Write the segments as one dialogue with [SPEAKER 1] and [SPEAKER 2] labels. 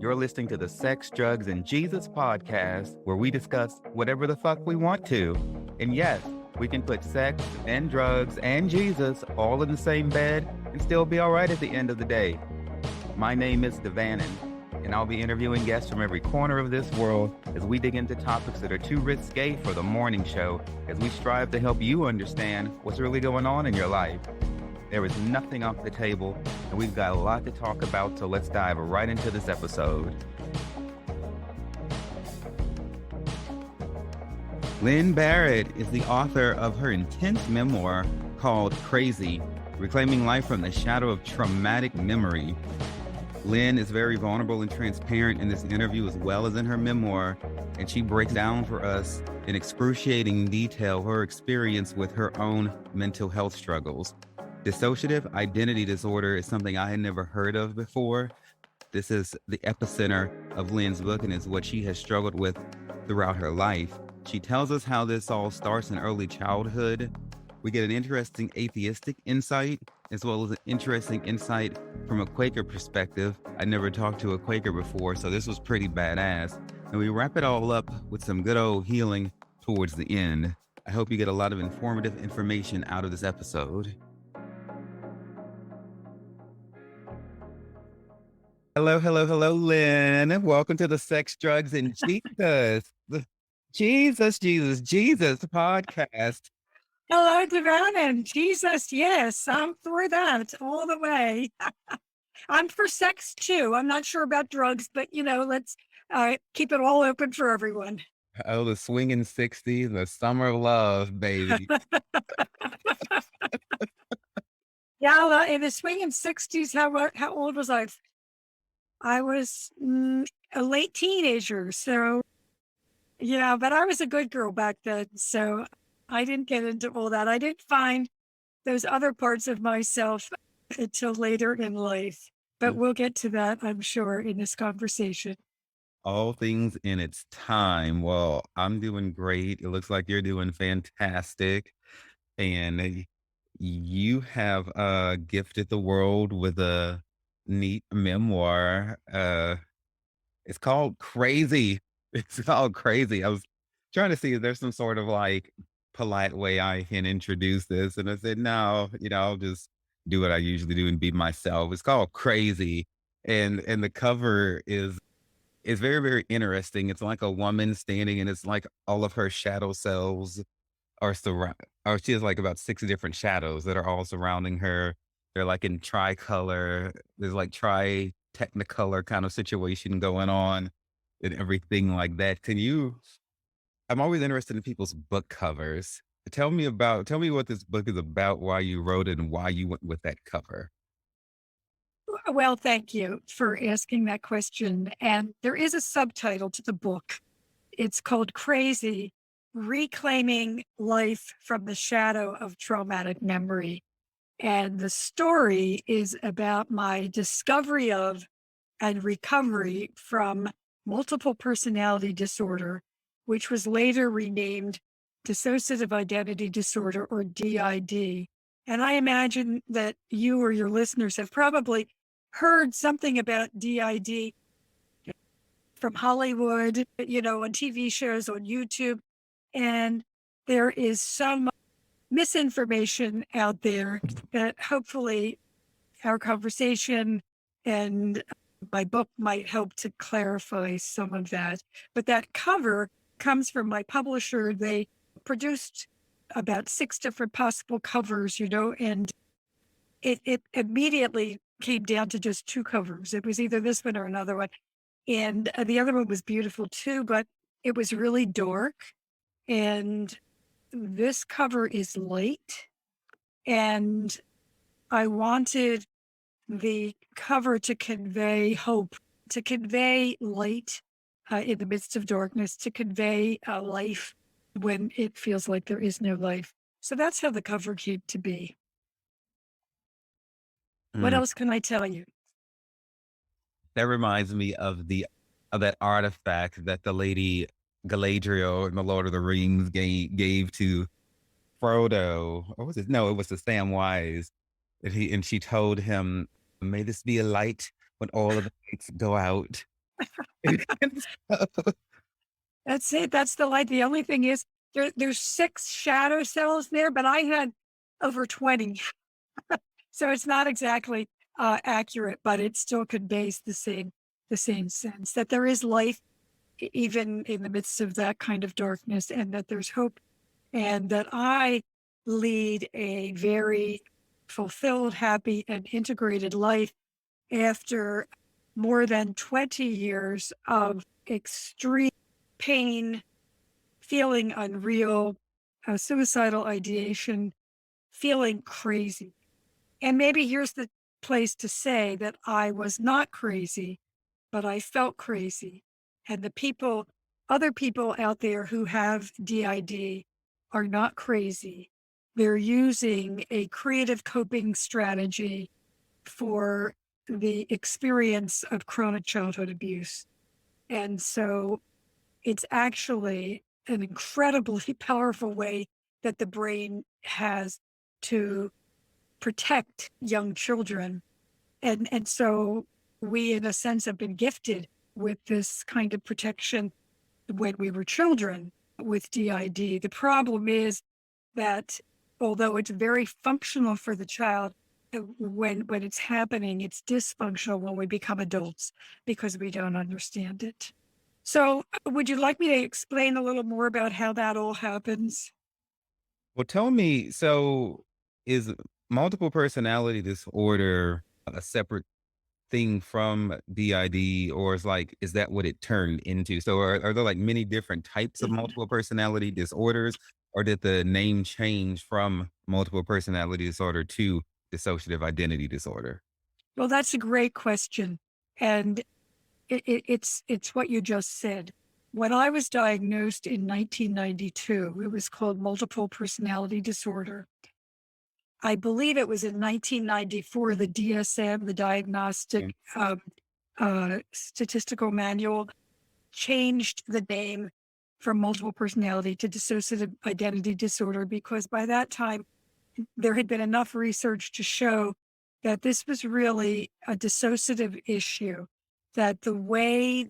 [SPEAKER 1] You're listening to the Sex, Drugs, and Jesus podcast, where we discuss whatever the fuck we want to. And yes, we can put sex and drugs and Jesus all in the same bed and still be all right at the end of the day. My name is Devannon, and I'll be interviewing guests from every corner of this world as we dig into topics that are too risque for the morning show, as we strive to help you understand what's really going on in your life. There is nothing off the table, and we've got a lot to talk about, so let's dive right into this episode. Lyn Barrett is the author of her intense memoir called Crazy, Reclaiming Life from the Shadow of Traumatic Memory. Lyn is very vulnerable and transparent in this interview as well as in her memoir, and she breaks down for us in excruciating detail her experience with her own mental health struggles. Dissociative Identity Disorder is something I had never heard of before. This is the epicenter of Lyn's book and is what she has struggled with throughout her life. She tells us how this all starts in early childhood. We get an interesting atheistic insight, as well as an interesting insight from a Quaker perspective. I never talked to a Quaker before, so this was pretty badass. And we wrap it all up with some good old healing towards the end. I hope you get a lot of informative information out of this episode. Hello, Lyn. Welcome to the Sex, Drugs, and Jesus. Jesus podcast.
[SPEAKER 2] Hello, Devannon. Jesus, yes, I'm for that all the way. I'm for sex too. I'm not sure about drugs, but let's keep it all open for everyone.
[SPEAKER 1] Oh, the swinging 60s, the summer of love, baby.
[SPEAKER 2] Yeah, in the swinging 60s, how old was I? I was a late teenager, so yeah, but I was a good girl back then, so I didn't get into all that. I didn't find those other parts of myself until later in life, but we'll get to that, I'm sure, in this conversation.
[SPEAKER 1] All things in its time. Well, I'm doing great. It looks like you're doing fantastic. And you have gifted the world with a neat memoir. It's called Crazy. It's called Crazy. I was trying to see if there's some sort of like polite way I can introduce this. And I said, no, I'll just do what I usually do and be myself. It's called Crazy. And the cover is very, very interesting. It's like a woman standing and it's like all of her shadow selves are or she has like about 6 different shadows that are all surrounding her. They're like in tricolor. There's like technicolor kind of situation going on and everything like that. I'm always interested in people's book covers. Tell me what this book is about, why you wrote it and why you went with that cover.
[SPEAKER 2] Well, thank you for asking that question. And there is a subtitle to the book. It's called Crazy, Reclaiming Life from the Shadow of Traumatic Memory. And the story is about my discovery of and recovery from multiple personality disorder, which was later renamed Dissociative Identity Disorder, or DID. And I imagine that you or your listeners have probably heard something about DID from Hollywood, on TV shows, on YouTube. And there is some misinformation out there that hopefully our conversation and my book might help to clarify some of that. But that cover comes from my publisher. They produced about 6 different possible covers, and it immediately came down to just 2 covers. It was either this one or another one. And the other one was beautiful too, but it was really dark. And this cover is light. And I wanted the cover to convey hope, to convey light in the midst of darkness, to convey life when it feels like there is no life. So that's how the cover came to be. What else can I tell you?
[SPEAKER 1] That reminds me of that artifact that the lady Galadriel in the Lord of the Rings gave to Frodo. Or was it? No, it was to Samwise. And she told him, "May this be a light when all of the lights go out." And so
[SPEAKER 2] That's it. That's the light. The only thing is there's 6 shadow cells there, but I had over 20. So it's not exactly accurate, but it still conveys the same sense that there is life even in the midst of that kind of darkness, and that there's hope, and that I lead a very fulfilled, happy, and integrated life after more than 20 years of extreme pain, feeling unreal, suicidal ideation, feeling crazy. And maybe here's the place to say that I was not crazy, but I felt crazy. And other people out there who have DID are not crazy. They're using a creative coping strategy for the experience of chronic childhood abuse. And so it's actually an incredibly powerful way that the brain has to protect young children. And so we, in a sense, have been gifted with this kind of protection when we were children with DID. The problem is that although it's very functional for the child, when it's happening, it's dysfunctional when we become adults because we don't understand it. So, would you like me to explain a little more about how that all happens?
[SPEAKER 1] well, tell me, so is multiple personality disorder a separate thing from DID, or is that what it turned into? So are there like many different types of multiple personality disorders, or did the name change from multiple personality disorder to dissociative identity disorder?
[SPEAKER 2] Well, that's a great question, and it's what you just said. When I was diagnosed in 1992, it was called multiple personality disorder. I believe it was in 1994, the DSM, the
[SPEAKER 1] Yeah.
[SPEAKER 2] Diagnostic Statistical Manual, changed the name from multiple personality to dissociative identity disorder because by that time there had been enough research to show that this was really a dissociative issue, that the way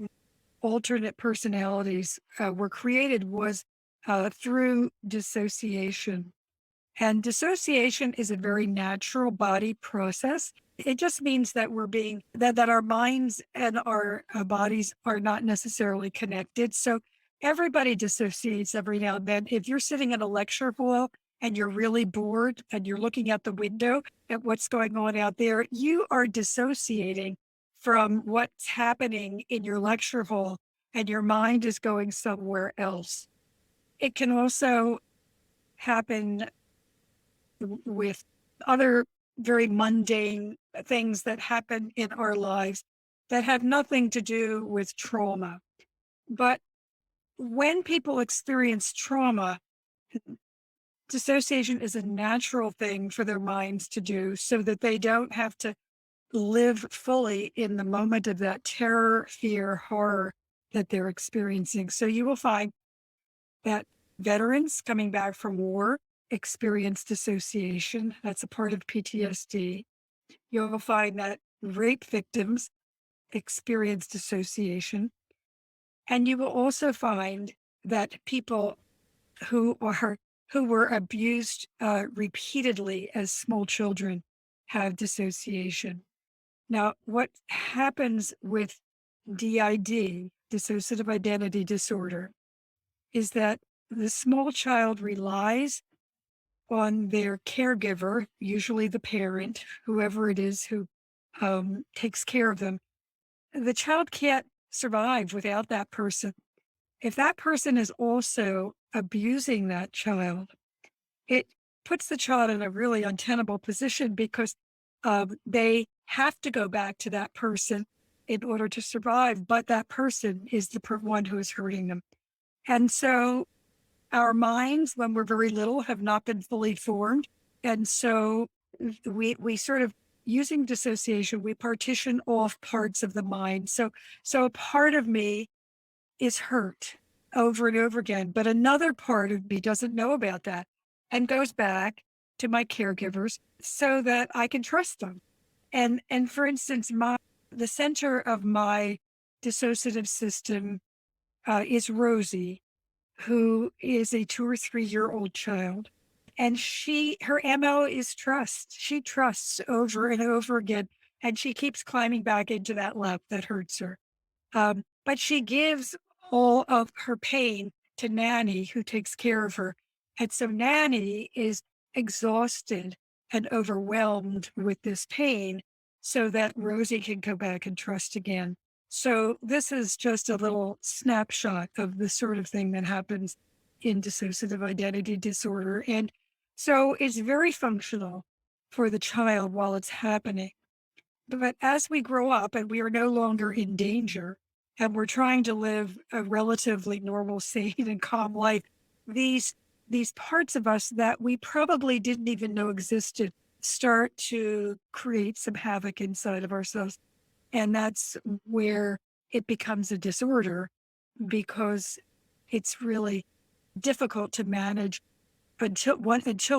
[SPEAKER 2] alternate personalities were created was through dissociation. And dissociation is a very natural body process. It just means that that our minds and our bodies are not necessarily connected. So everybody dissociates every now and then. If you're sitting in a lecture hall and you're really bored and you're looking out the window at what's going on out there, you are dissociating from what's happening in your lecture hall and your mind is going somewhere else. It can also happen with other very mundane things that happen in our lives that have nothing to do with trauma. But when people experience trauma, dissociation is a natural thing for their minds to do so that they don't have to live fully in the moment of that terror, fear, horror that they're experiencing. So you will find that veterans coming back from war experience dissociation. That's a part of PTSD. You'll find that rape victims experience dissociation. And you will also find that people who are who were abused repeatedly as small children have dissociation. Now, what happens with DID, dissociative identity disorder, is that the small child relies on their caregiver, usually the parent, whoever it is who takes care of them. The child can't survive without that person. If that person is also abusing that child, it puts the child in a really untenable position because they have to go back to that person in order to survive, but that person is the one who is hurting them. And so our minds, when we're very little, have not been fully formed. And so we sort of using dissociation, we partition off parts of the mind. So a part of me is hurt over and over again, but another part of me doesn't know about that and goes back to my caregivers so that I can trust them. And for instance, the center of my dissociative system is Rosie, who is a 2 or 3 year old child. And her MO is trust. She trusts over and over again. And she keeps climbing back into that lap that hurts her. But she gives all of her pain to Nanny, who takes care of her. And so Nanny is exhausted and overwhelmed with this pain so that Rosie can go back and trust again. So this is just a little snapshot of the sort of thing that happens in dissociative identity disorder. And so it's very functional for the child while it's happening. But as we grow up and we are no longer in danger and we're trying to live a relatively normal, sane, and calm life, these these parts of us that we probably didn't even know existed start to create some havoc inside of ourselves. And that's where it becomes a disorder because it's really difficult to manage until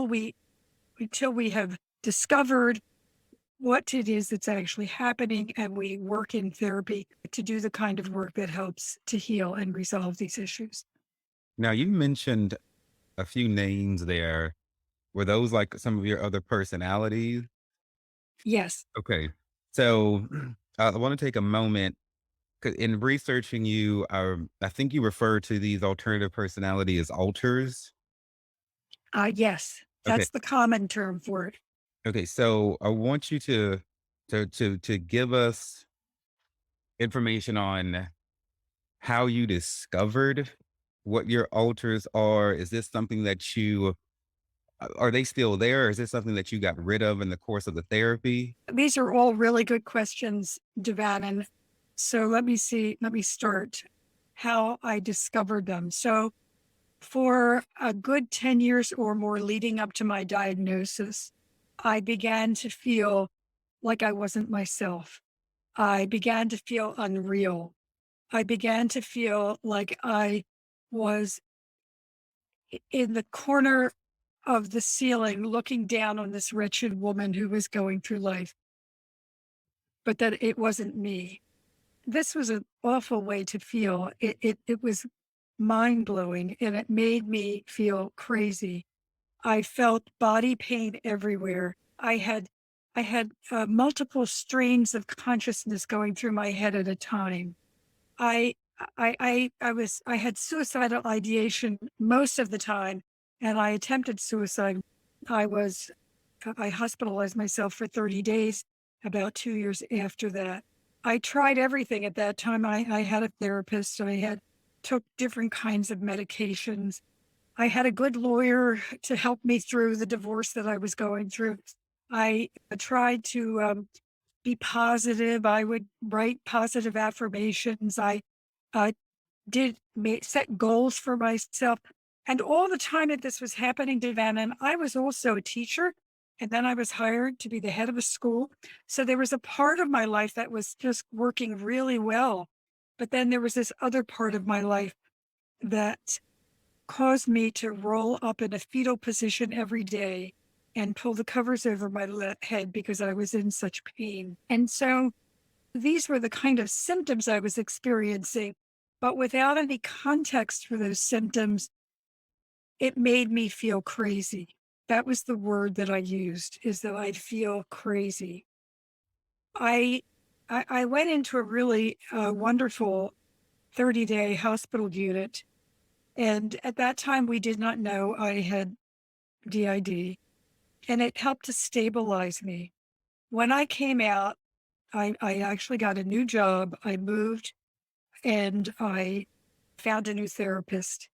[SPEAKER 2] we have discovered what it is that's actually happening, and we work in therapy to do the kind of work that helps to heal and resolve these issues.
[SPEAKER 1] Now, you mentioned a few names there. Were those like some of your other personalities?
[SPEAKER 2] Yes,
[SPEAKER 1] Okay. So I want to take a moment 'cause in researching you. I think you refer to these alternative personality as alters.
[SPEAKER 2] yes,
[SPEAKER 1] Okay.
[SPEAKER 2] that's the common term for it.
[SPEAKER 1] Okay. So I want you to give us information on how you discovered what your alters are. Is this something that you are they still there? Or is this something that you got rid of in the course of the therapy?
[SPEAKER 2] These are all really good questions, Devan. And so let me start how I discovered them. So, for a good 10 years or more leading up to my diagnosis, I began to feel like I wasn't myself. I began to feel unreal. I began to feel like I was in the corner of the ceiling looking down on this wretched woman who was going through life, but that it wasn't me. This was an awful way to feel. It was mind blowing and it made me feel crazy. I felt body pain everywhere. I had multiple strains of consciousness going through my head at a time. I I had suicidal ideation most of the time, and I attempted suicide. I was I hospitalized myself for 30 days about 2 years after that. I tried everything at that time. I had a therapist. I had took different kinds of medications. I had a good lawyer to help me through the divorce that I was going through. I tried to be positive. I would write positive affirmations. I uh, set goals for myself. And all the time that this was happening to Van, and I was also a teacher. And then I was hired to be the head of a school. So there was a part of my life that was just working really well. But then there was this other part of my life that caused me to roll up in a fetal position every day and pull the covers over my head because I was in such pain. And so these were the kind of symptoms I was experiencing, but without any context for those symptoms, it made me feel crazy. That was the word that I used, is that I'd feel crazy. I I went into a really wonderful 30-day hospital unit, and at that time we did not know I had DID, and it helped to stabilize me. When I came out, I actually got a new job. I moved and I found a new therapist.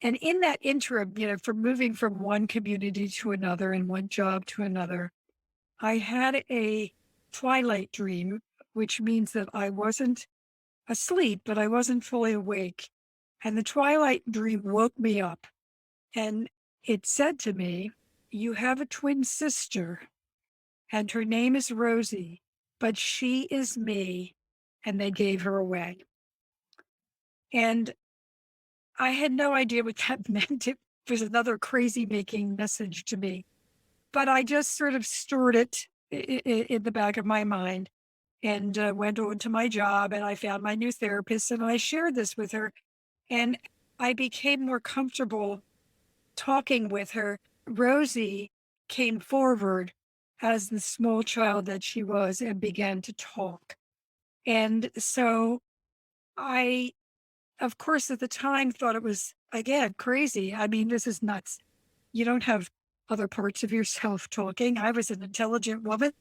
[SPEAKER 2] And in that interim, from moving from one community to another and one job to another, I had a twilight dream, which means that I wasn't asleep, but I wasn't fully awake. And the twilight dream woke me up and it said to me, "You have a twin sister and her name is Rosie, but she is me." And they gave her away. And I had no idea what that meant. It was another crazy making message to me, but I just sort of stored it in the back of my mind. and went on to my job, and I found my new therapist, and I shared this with her, and I became more comfortable talking with her. Rosie came forward as the small child that she was and began to talk. And so I, of course, at the time thought it was, again, crazy. I mean, this is nuts. You don't have other parts of yourself talking. I was an intelligent woman.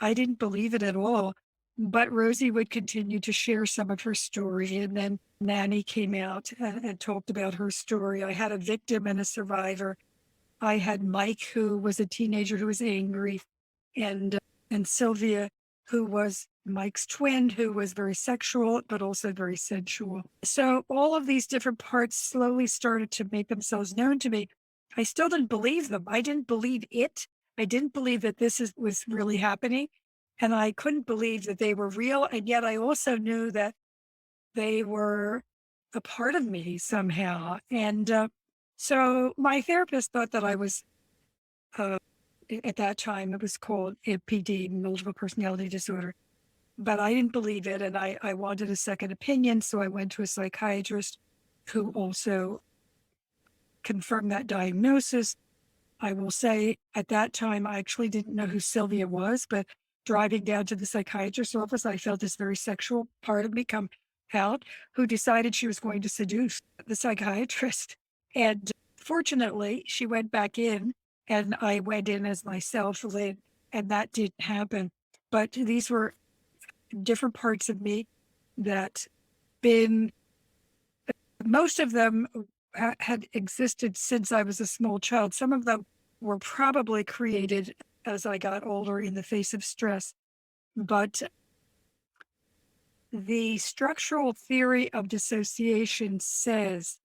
[SPEAKER 2] I didn't believe it at all. But Rosie would continue to share some of her story. And then Nanny came out and talked about her story. I had a victim and a survivor. I had Mike, who was a teenager who was angry, and and Sylvia, who was Mike's twin, who was very sexual but also very sensual. So all of these different parts slowly started to make themselves known to me. I still didn't believe them. I didn't believe it. I didn't believe that was really happening, and I couldn't believe that they were real. And yet, I also knew that they were a part of me somehow. And so my therapist thought that I was, uh, at that time, it was called MPD, multiple personality disorder. But I didn't believe it. And I wanted a second opinion. So I went to a psychiatrist who also confirmed that diagnosis. I will say at that time, I actually didn't know who Sylvia was, but driving down to the psychiatrist's office, I felt this very sexual part of me come out, who decided she was going to seduce the psychiatrist. And fortunately, she went back in and I went in as myself, Lyn, and that didn't happen. But these were different parts of me that been, most of them had existed since I was a small child. Some of them were probably created as I got older in the face of stress. But the structural theory of dissociation says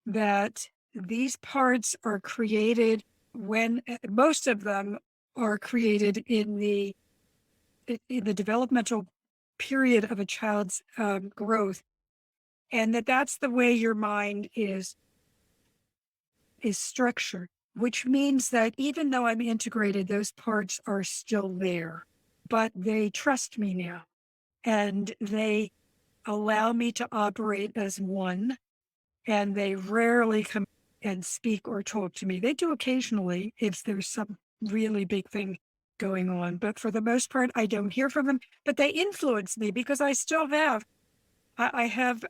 [SPEAKER 2] that these parts are created when most of them are created in the developmental period of a child's growth, and that's the way your mind is structured, which means that even though I'm integrated, those parts are still there, but they trust me now and they allow me to operate as one, and they rarely come and speak or talk to me. They do occasionally if there's some really big thing going on, but for the most part, I don't hear from them, but they influence me because I still have, I have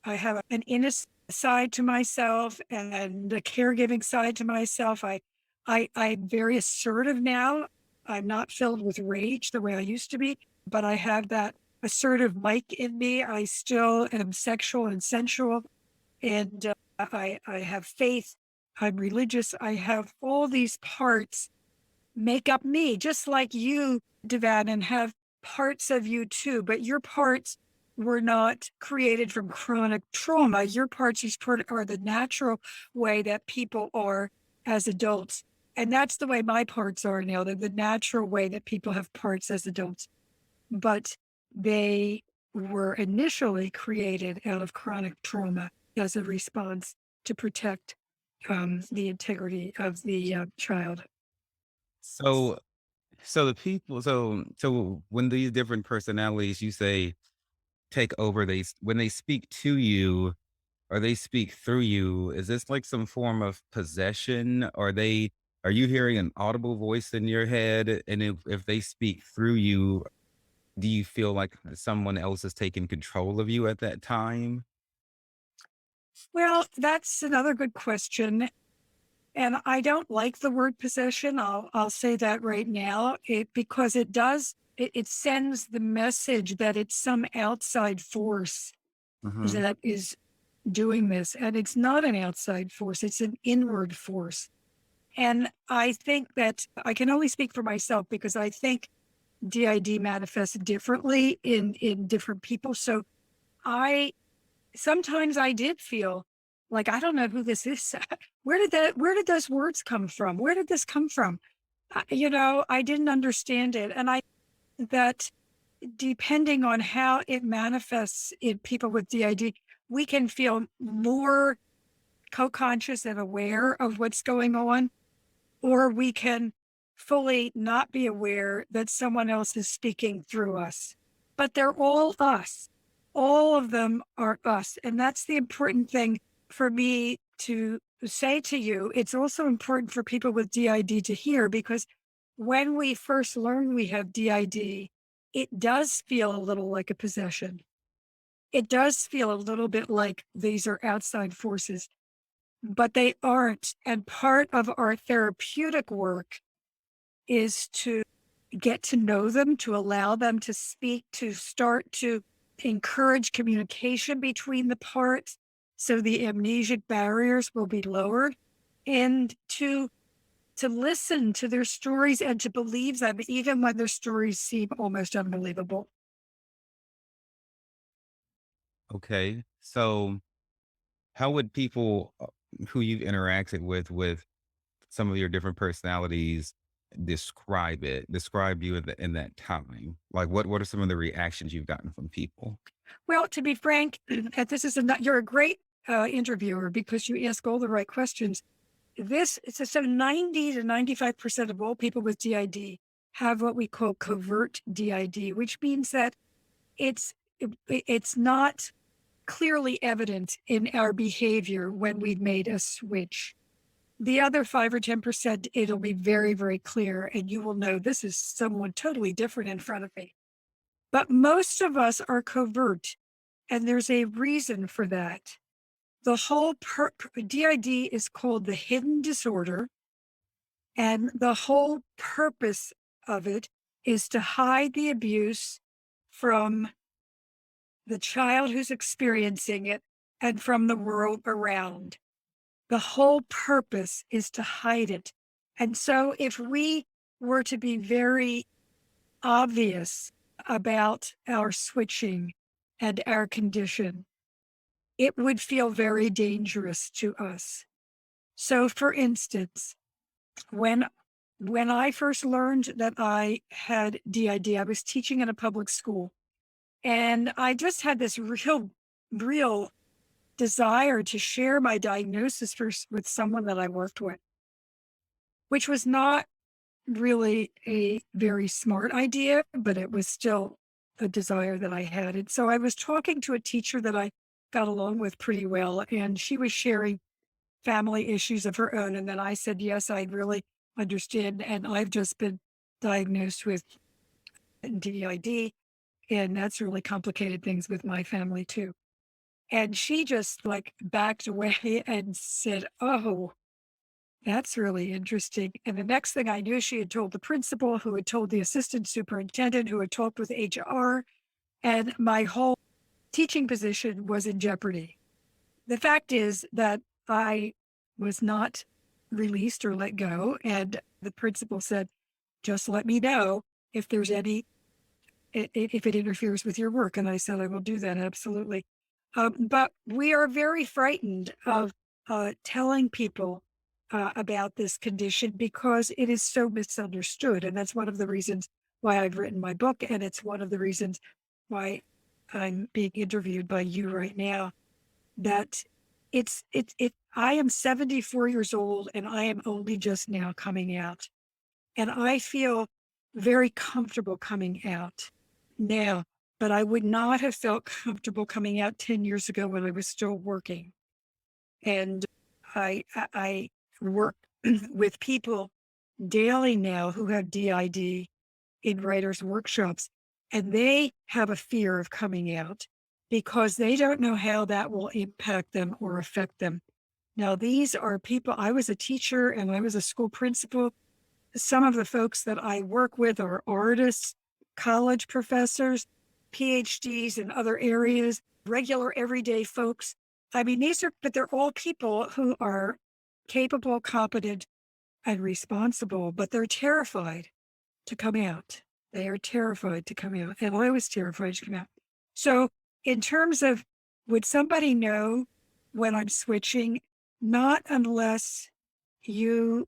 [SPEAKER 2] I have an innocent side to myself and a caregiving side to myself. I'm very assertive now. I'm not filled with rage the way I used to be, but I have that assertive Mike in me. I still am sexual and sensual, and I have faith. I'm religious. I have all these parts make up me, just like you, Devan, and have parts of you too. But your parts were not created from chronic trauma. Your parts are the natural way that people are as adults. And that's the way my parts are now. They're the natural way that people have parts as adults. But they were initially created out of chronic trauma as a response to protect the integrity of the child.
[SPEAKER 1] So so the people so when these different personalities you say take over, when they speak to you or they speak through you, is this like some form of possession? Are you hearing an audible voice in your head? And if they speak through you, do you feel like someone else is taking control of you at that time?
[SPEAKER 2] Well, that's another good question. And I don't like the word possession. I'll say that right now. Because it sends the message that it's some outside force
[SPEAKER 1] Mhm.
[SPEAKER 2] that is doing this. And it's not an outside force, it's an inward force. And I think that I can only speak for myself because I think DID manifests differently in different people. So I sometimes I did feel like, I don't know who this is. Where did those words come from? Where did this come from? I didn't understand it. And I, that depending on how it manifests in people with DID, we can feel more co-conscious and aware of what's going on, or we can fully not be aware that someone else is speaking through us. But they're all us. All of them are us. And that's the important thing for me to say to you. It's also important for people with DID to hear because when we first learn we have DID, it does feel a little like a possession. It does feel a little bit like these are outside forces, but they aren't. And part of our therapeutic work is to get to know them, to allow them to speak, to start to encourage communication between the parts so the amnesic barriers will be lowered, and to listen to their stories and to believe them even when their stories seem almost unbelievable.
[SPEAKER 1] Okay. So how would people who you've interacted with some of your different personalities describe it? Describe you in that time. Like what are some of the reactions you've gotten from people?
[SPEAKER 2] Well, to be frank, and this is a not, you're a great interviewer because you ask all the right questions. This is so 90 to 95% of all people with DID have what we call covert DID, which means that it's it's not clearly evident in our behavior when we've made a switch. The other 5 or 10%, it'll be very, very clear, and you will know this is someone totally different in front of me. But most of us are covert, and there's a reason for that. The whole DID is called the hidden disorder, and the whole purpose of it is to hide the abuse from the child who's experiencing it and from the world around. The whole purpose is to hide it. And so if we were to be very obvious about our switching and our condition, it would feel very dangerous to us. So for instance, when when I first learned that I had DID, I was teaching in a public school and I just had this real desire to share my diagnosis with someone that I worked with, which was not really a very smart idea, but it was still a desire that I had. And so I was talking to a teacher that I got along with pretty well, and she was sharing family issues of her own. And then I said, yes, I really understand. And I've just been diagnosed with DID, and that's really complicated things with my family too. And she just like backed away and said, oh, that's really interesting. And the next thing I knew, she had told the principal, who had told the assistant superintendent, who had talked with HR, and my whole teaching position was in jeopardy. The fact is that I was not released or let go. And the principal said, just let me know if there's any, if it interferes with your work. And I said, I will do that. Absolutely. But we are very frightened of telling people about this condition because it is so misunderstood. And that's one of the reasons why I've written my book. And it's one of the reasons why I'm being interviewed by you right now. That I am 74 years old and I am only just now coming out. And I feel very comfortable coming out now, but I would not have felt comfortable coming out 10 years ago when I was still working. And I work with people daily now who have DID in writers' workshops, and they have a fear of coming out because they don't know how that will impact them or affect them. Now, these are people, I was a teacher and I was a school principal. Some of the folks that I work with are artists, college professors, PhDs in other areas, regular everyday folks. I mean, but they're all people who are capable, competent, and responsible, but they're terrified to come out. They are terrified to come out. And I was terrified to come out. So, in terms of would somebody know when I'm switching? Not unless you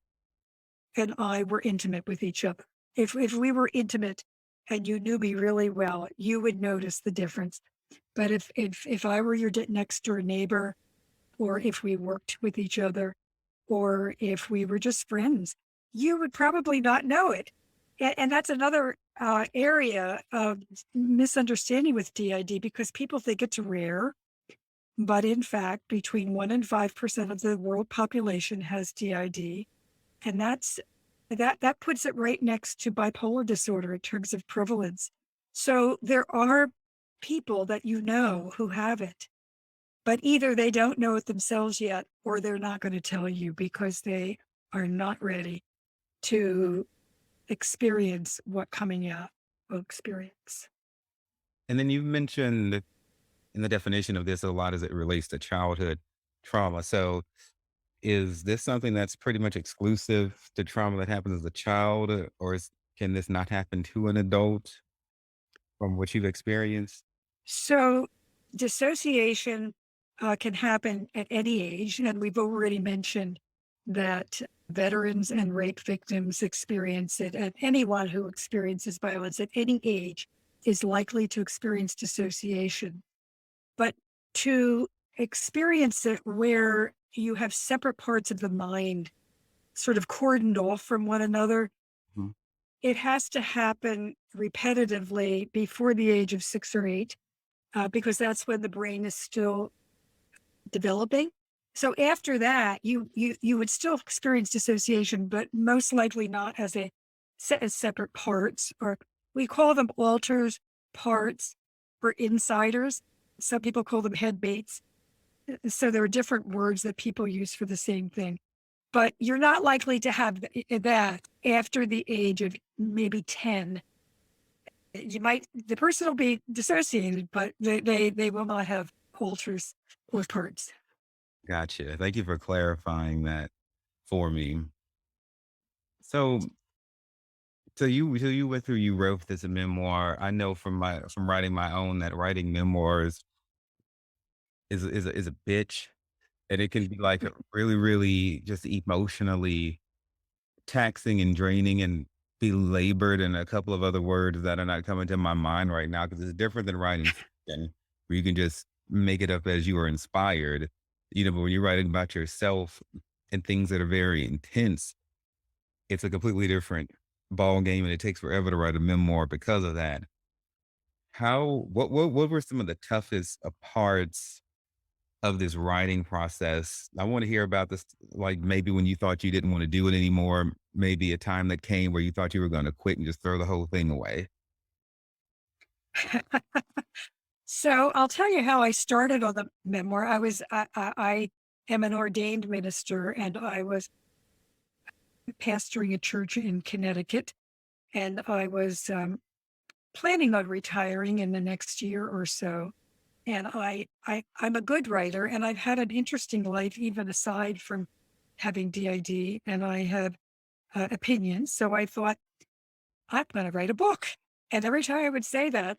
[SPEAKER 2] and I were intimate with each other. If we were intimate and you knew me really well, you would notice the difference. But if I were your next door neighbor, or if we worked with each other, or if we were just friends, you would probably not know it. And that's another area of misunderstanding with DID because people think it's rare, but in fact, between 1 and 5% of the world population has DID. And that puts it right next to bipolar disorder in terms of prevalence. So there are people that you know who have it, but either they don't know it themselves yet, or they're not going to tell you because they are not ready to experience what coming out will experience.
[SPEAKER 1] And then you mentioned in the definition of this a lot as it relates to childhood trauma. So is this something that's pretty much exclusive to trauma that happens as a child, or can this not happen to an adult from what you've experienced?
[SPEAKER 2] So dissociation can happen at any age. And we've already mentioned that veterans and rape victims experience it, and anyone who experiences violence at any age is likely to experience dissociation. But to experience it where you have separate parts of the mind sort of cordoned off from one another,
[SPEAKER 1] Mhm.
[SPEAKER 2] it has to happen repetitively before the age of 6 or 8, because that's when the brain is still developing. So after that, you would still experience dissociation, but most likely not as a set as separate parts, or we call them alters, parts, or insiders. Some people call them headmates. So there are different words that people use for the same thing. But you're not likely to have that after the age of maybe 10. The person will be dissociated, but they will not have alters or parts.
[SPEAKER 1] Gotcha. Thank you for clarifying that for me. So, so you went through, you wrote this memoir. I know from writing my own that writing memoirs is a bitch, and it can be like really, really just emotionally taxing and draining and belabored, and a couple of other words that are not coming to my mind right now because it's different than writing fiction where you can just make it up as you are inspired. But when you're writing about yourself and things that are very intense, it's a completely different ball game, and it takes forever to write a memoir because of that. What were some of the toughest parts of this writing process? I want to hear about this, like maybe when you thought you didn't want to do it anymore, maybe a time that came where you thought you were going to quit and just throw the whole thing away.
[SPEAKER 2] So I'll tell you how I started on the memoir. I am an ordained minister, and I was pastoring a church in Connecticut, and I was planning on retiring in the next year or so. And I'm a good writer, and I've had an interesting life even aside from having DID, and I have opinions. So I thought I'm going to write a book. And every time I would say that,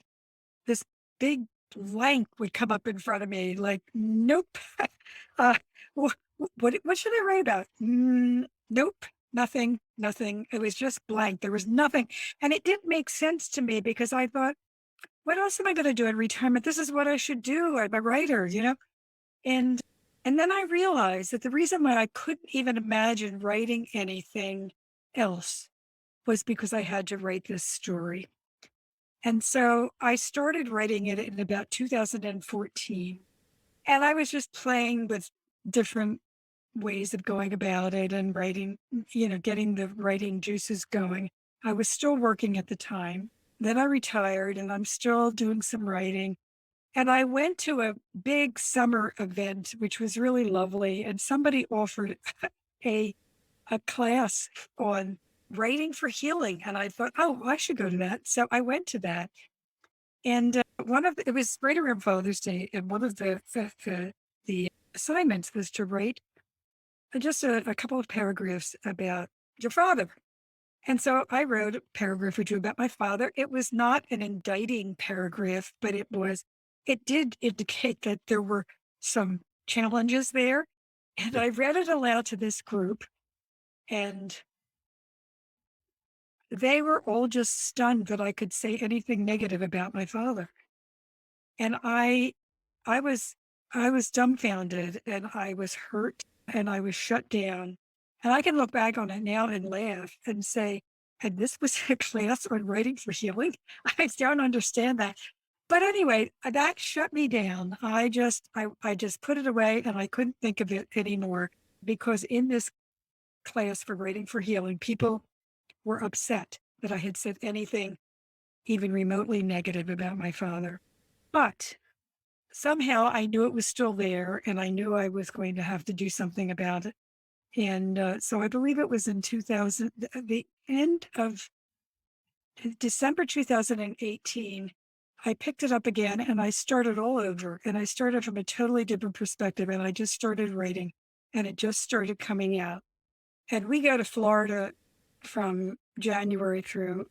[SPEAKER 2] this big blank would come up in front of me, like, nope. uh, what should I write about? Nope, nothing. It was just blank. There was nothing, and it didn't make sense to me because I thought, what else am I going to do in retirement? This is what I should do. I'm a writer. And and then I realized that the reason why I couldn't even imagine writing anything else was because I had to write this story. And so I started writing it in about 2014. And I was just playing with different ways of going about it and writing, getting the writing juices going. I was still working at the time. Then I retired and I'm still doing some writing. And I went to a big summer event, which was really lovely. And somebody offered a, a class on writing for healing. And I thought, oh, I should go to that. So I went to that. And it was right around Father's Day, and one of the assignments was to write just a couple of paragraphs about your father. And so I wrote a paragraph or two about my father. It was not an indicting paragraph, but it did indicate that there were some challenges there. And I read it aloud to this group, and they were all just stunned that I could say anything negative about my father. And I was I was dumbfounded, and I was hurt, and I was shut down. And I can look back on it now and laugh and say, and this was a class on writing for healing. I don't understand that. But anyway, that shut me down. I just put it away and I couldn't think of it anymore because in this class for writing for healing, people were upset that I had said anything even remotely negative about my father. But somehow I knew it was still there and I knew I was going to have to do something about it. And so I believe it was in 2000, the end of December 2018, I picked it up again and I started all over. And I started from a totally different perspective. And I just started writing and it just started coming out. And we go to Florida from January through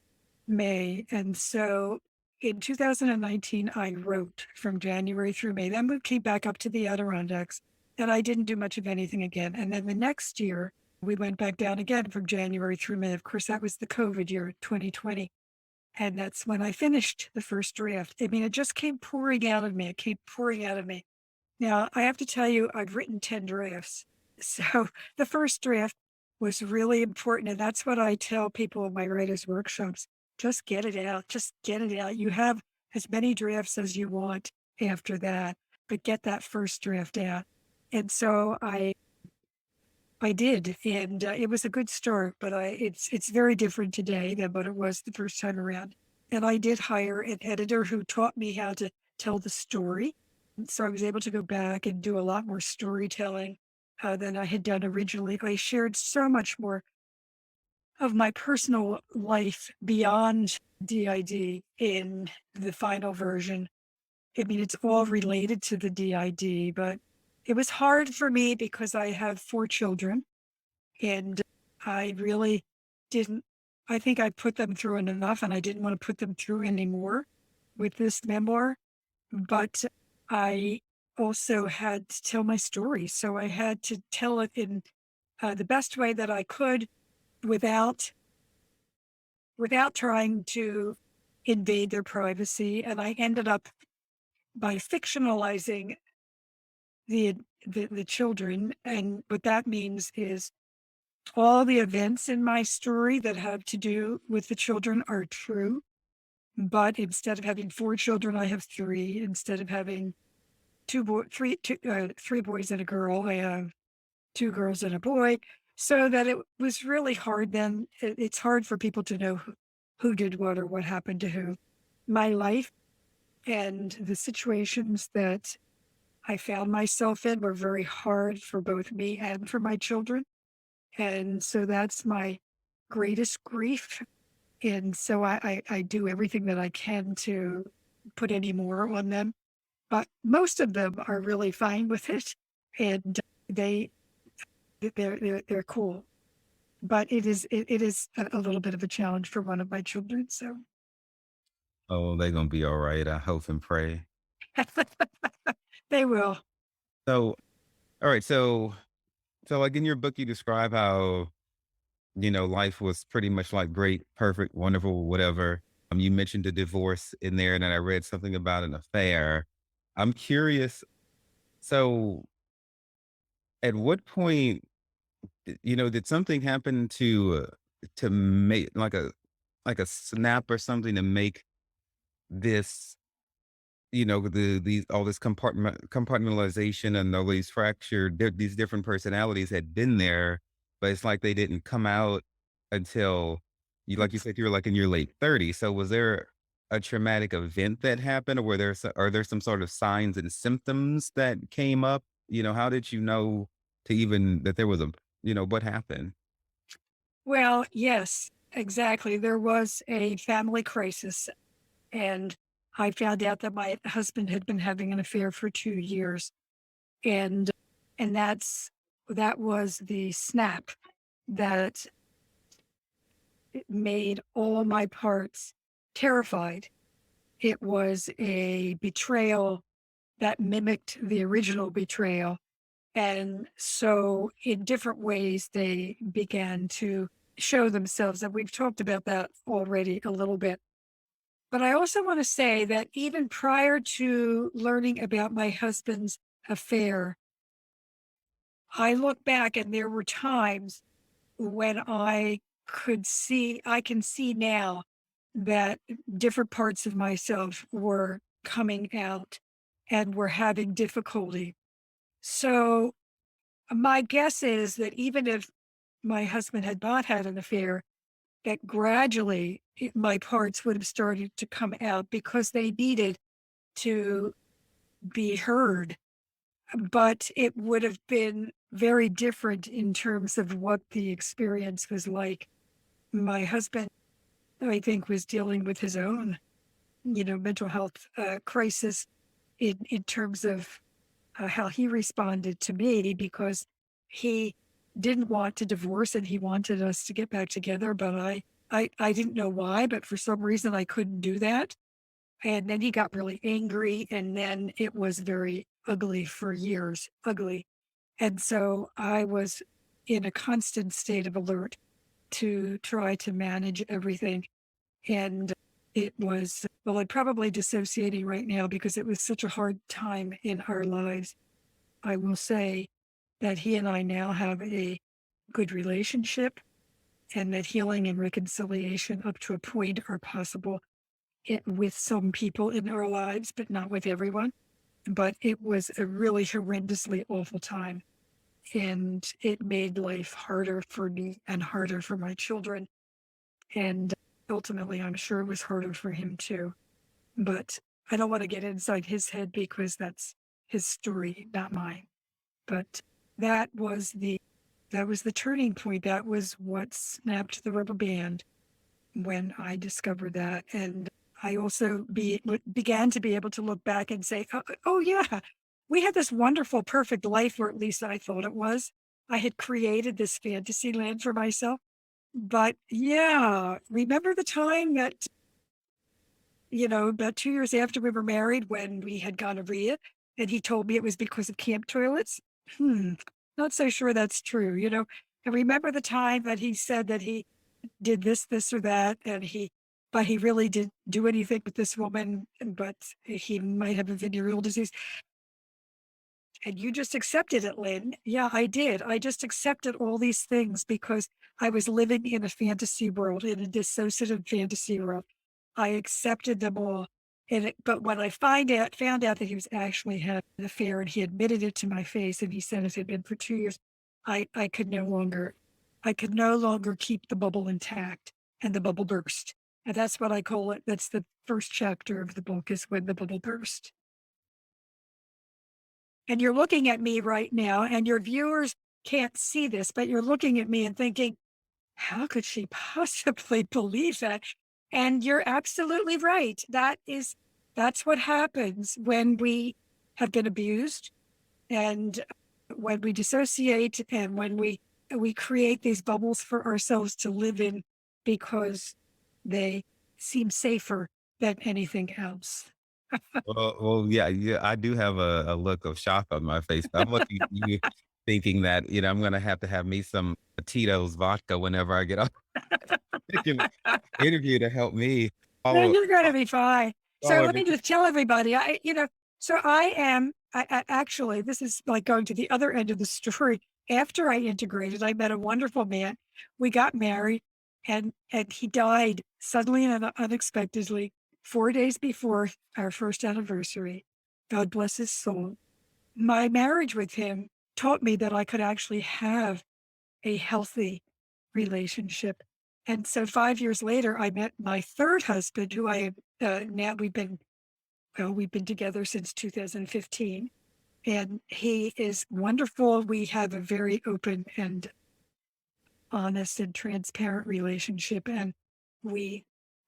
[SPEAKER 2] May. And so in 2019, I wrote from January through May. Then we came back up to the Adirondacks and I didn't do much of anything again. And then the next year, we went back down again from January through May. Of course, that was the COVID year, 2020. And that's when I finished the first draft. I mean, it just came pouring out of me. It came pouring out of me. Now, I have to tell you, I've written 10 drafts. So the first draft was really important. And that's what I tell people in my writers' workshops. Just get it out. Just get it out. You have as many drafts as you want after that, but get that first draft out. And so I did, and it was a good start, but it's very different today than what it was the first time around. And I did hire an editor who taught me how to tell the story. And so I was able to go back and do a lot more storytelling than I had done originally. I shared so much more of my personal life beyond DID in the final version. I mean, it's all related to the DID, but it was hard for me because I have 4 children and I really didn't I think I put them through enough, and I didn't wanna put them through anymore with this memoir, but I also had to tell my story, so I had to tell it in, the best way that I could without trying to invade their privacy, and I ended up by fictionalizing the the children, and what that means is all the events in my story that have to do with the children are true, but instead of having 4 children, I have 3. Instead of having 3 boys and a girl, I have 2 girls and a boy, so that it was really hard then it's hard for people to know who did what or what happened to who. My life and the situations that I found myself in were very hard for both me and for my children. And so that's my greatest grief. And so I do everything that I can to put any more on them. But most of them are really fine with it. And they they're cool. But it is a little bit of a challenge for one of my children. So
[SPEAKER 1] Oh, they're gonna be all right. I hope and pray.
[SPEAKER 2] they will.
[SPEAKER 1] So, all right. So like in your book, you describe how, life was pretty much like great, perfect, wonderful, whatever. You mentioned a divorce in there, and then I read something about an affair. I'm curious. So, at what point, did something happen to make like a snap or something to make this, these all this compartmentalization and all these these different personalities had been there, but it's like they didn't come out until like you said, you were like in your late 30s. So was there a traumatic event that happened, or are there some sort of signs and symptoms that came up? How did you know to even that there was what happened?
[SPEAKER 2] Well, yes, exactly. There was a family crisis. And I found out that my husband had been having an affair for 2 years, and that was the snap that made all my parts terrified. It was a betrayal that mimicked the original betrayal, and so in different ways, they began to show themselves, and we've talked about that already a little bit. But I also want to say that even prior to learning about my husband's affair, I look back and there were times when I can see now that different parts of myself were coming out and were having difficulty. So my guess is that even if my husband had not had an affair, that gradually my parts would have started to come out because they needed to be heard. But it would have been very different in terms of what the experience was like. My husband, I think, was dealing with his own, mental health crisis in terms of how he responded to me because he didn't want to divorce and he wanted us to get back together, but I didn't know why, but for some reason I couldn't do that. And then he got really angry, and then it was very ugly for years, ugly. And so I was in a constant state of alert to try to manage everything. And it was, well, I'm probably dissociating right now because it was such a hard time in our lives. I will say that he and I now have a good relationship and that healing and reconciliation up to a point are possible with some people in our lives, but not with everyone. But it was a really horrendously awful time. And it made life harder for me and harder for my children. And ultimately, I'm sure it was harder for him too. But I don't want to get inside his head because that's his story, not mine. But that was the that was the turning point. That was what snapped the rubber band when I discovered that. And I also began to be able to look back and say, oh, yeah, we had this wonderful, perfect life, or at least I thought it was. I had created this fantasy land for myself. But yeah, remember the time that, about 2 years after we were married when we had gonorrhea and he told me it was because of camp toilets? Hmm, not so sure that's true, And remember the time that he said that he did this, or that, but he really didn't do anything with this woman, but he might have a venereal disease. And you just accepted it, Lynn. Yeah, I did. I just accepted all these things because I was living in a fantasy world, in a dissociative fantasy world. I accepted them all. But when I found out that he was actually had an affair and he admitted it to my face and he said it had been for 2 years, I could no longer, keep the bubble intact and the bubble burst. And that's what I call it. That's the first chapter of the book is when the bubble burst. And you're looking at me right now, and your viewers can't see this, but you're looking at me and thinking, how could she possibly believe that? And you're absolutely right. That's what happens when we have been abused and when we dissociate and when we create these bubbles for ourselves to live in because they seem safer than anything else.
[SPEAKER 1] Well, yeah, yeah, I do have a look of shock on my face. I'm looking at you thinking that, I'm gonna have to have me some Tito's vodka whenever I get off the interview to help me
[SPEAKER 2] No,
[SPEAKER 1] follow
[SPEAKER 2] you're gonna be fine. So
[SPEAKER 1] follow
[SPEAKER 2] let me
[SPEAKER 1] everything.
[SPEAKER 2] just tell everybody, so I actually, this is like going to the other end of the story. After I integrated, I met a wonderful man. We got married and he died suddenly and unexpectedly 4 days before our first anniversary. God bless his soul. My marriage with him taught me that I could actually have a healthy relationship. And so 5 years later, I met my third husband, who I am now we've been together since 2015, and he is wonderful. We have a very open and honest and transparent relationship, and we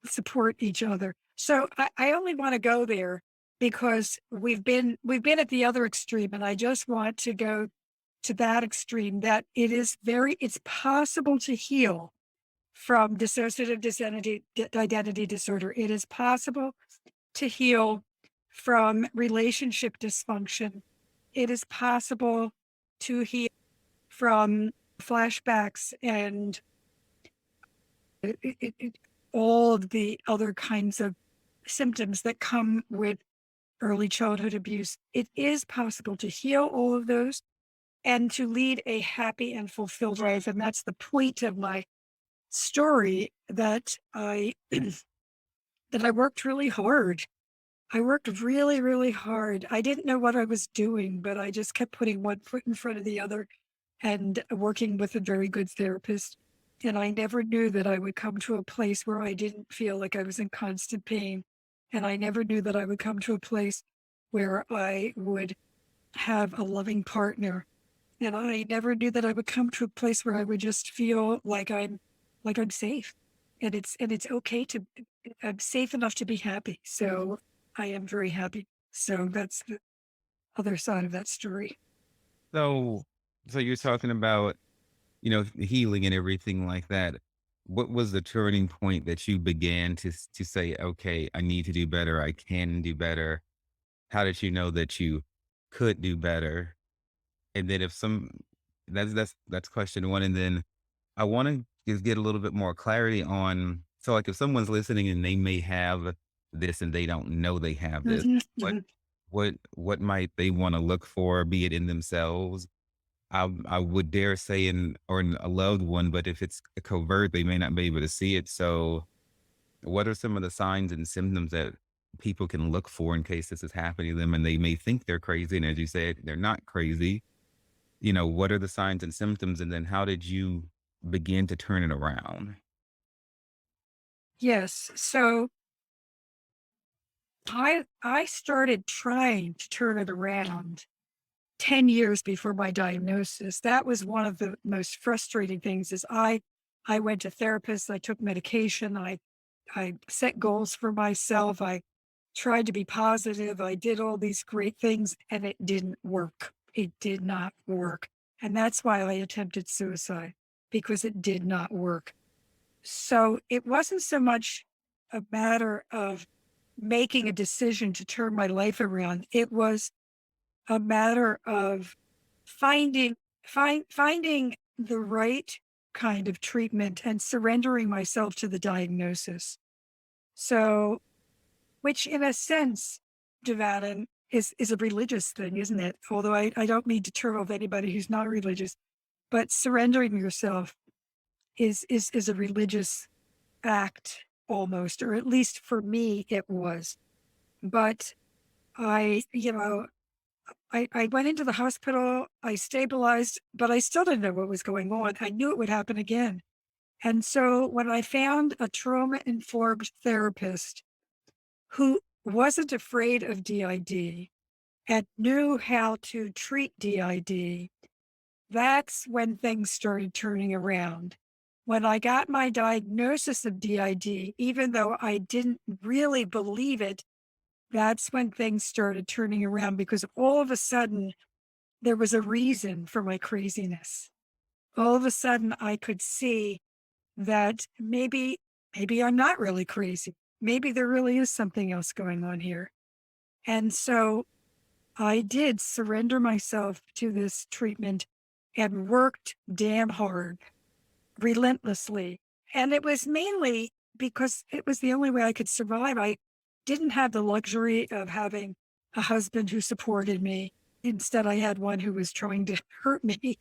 [SPEAKER 2] support each other. So I only want to go there because we've been at the other extreme, and I just want to go to that extreme that it's possible to heal from identity disorder. It is possible to heal from relationship dysfunction. It is possible to heal from flashbacks and all of the other kinds of symptoms that come with early childhood abuse. It is possible to heal all of those. and to lead a happy and fulfilled life. And that's the point of my story, that I that I worked really hard. I worked really, really hard. I didn't know what I was doing, but I just kept putting one foot in front of the other and working with a very good therapist. And I never knew that I would come to a place where I didn't feel like I was in constant pain. And I never knew that I would come to a place where I would have a loving partner. And I never knew that I would come to a place where I would just feel like I'm safe. And it's okay to I'm safe enough to be happy. So I am very happy. So that's the other side of that story.
[SPEAKER 1] So, so you're talking about, healing and everything like that. What was the turning point that you began to say, okay, I need to do better. I can do better. How did you know that you could do better? And then if some that's question one. And then I want to just get a little bit more clarity on, so like if someone's listening and they may have this and they don't know they have this,
[SPEAKER 2] Mhm,
[SPEAKER 1] what
[SPEAKER 2] mhm.
[SPEAKER 1] what might they want to look for, be it in themselves? I would dare say in a loved one, but if it's covert, they may not be able to see it. So what are some of the signs and symptoms that people can look for in case this is happening to them and they may think they're crazy? And as you said, they're not crazy. What are the signs and symptoms? And then how did you begin to turn it around?
[SPEAKER 2] Yes. So I started trying to turn it around 10 years before my diagnosis. That was one of the most frustrating things. Is I went to therapists, I took medication, I set goals for myself, I tried to be positive, I did all these great things, and it didn't work. It did not work. And that's why I attempted suicide, because it did not work. So it wasn't so much a matter of making a decision to turn my life around. It was a matter of finding the right kind of treatment and surrendering myself to the diagnosis. So, which in a sense, Devatin, is a religious thing, isn't it? Although I don't mean to turn off anybody who's not religious, but surrendering yourself is a religious act almost, or at least for me it was. But I, you know, I went into the hospital, I stabilized, but I still didn't know what was going on. I knew it would happen again. And so when I found a trauma informed therapist who wasn't afraid of DID and knew how to treat DID, that's when things started turning around. When I got my diagnosis of DID, even though I didn't really believe it, that's when things started turning around, because all of a sudden there was a reason for my craziness. All of a sudden I could see that maybe I'm not really crazy. Maybe there really is something else going on here. And so I did surrender myself to this treatment and worked damn hard, relentlessly. And it was mainly because it was the only way I could survive. I didn't have the luxury of having a husband who supported me. Instead, I had one who was trying to hurt me.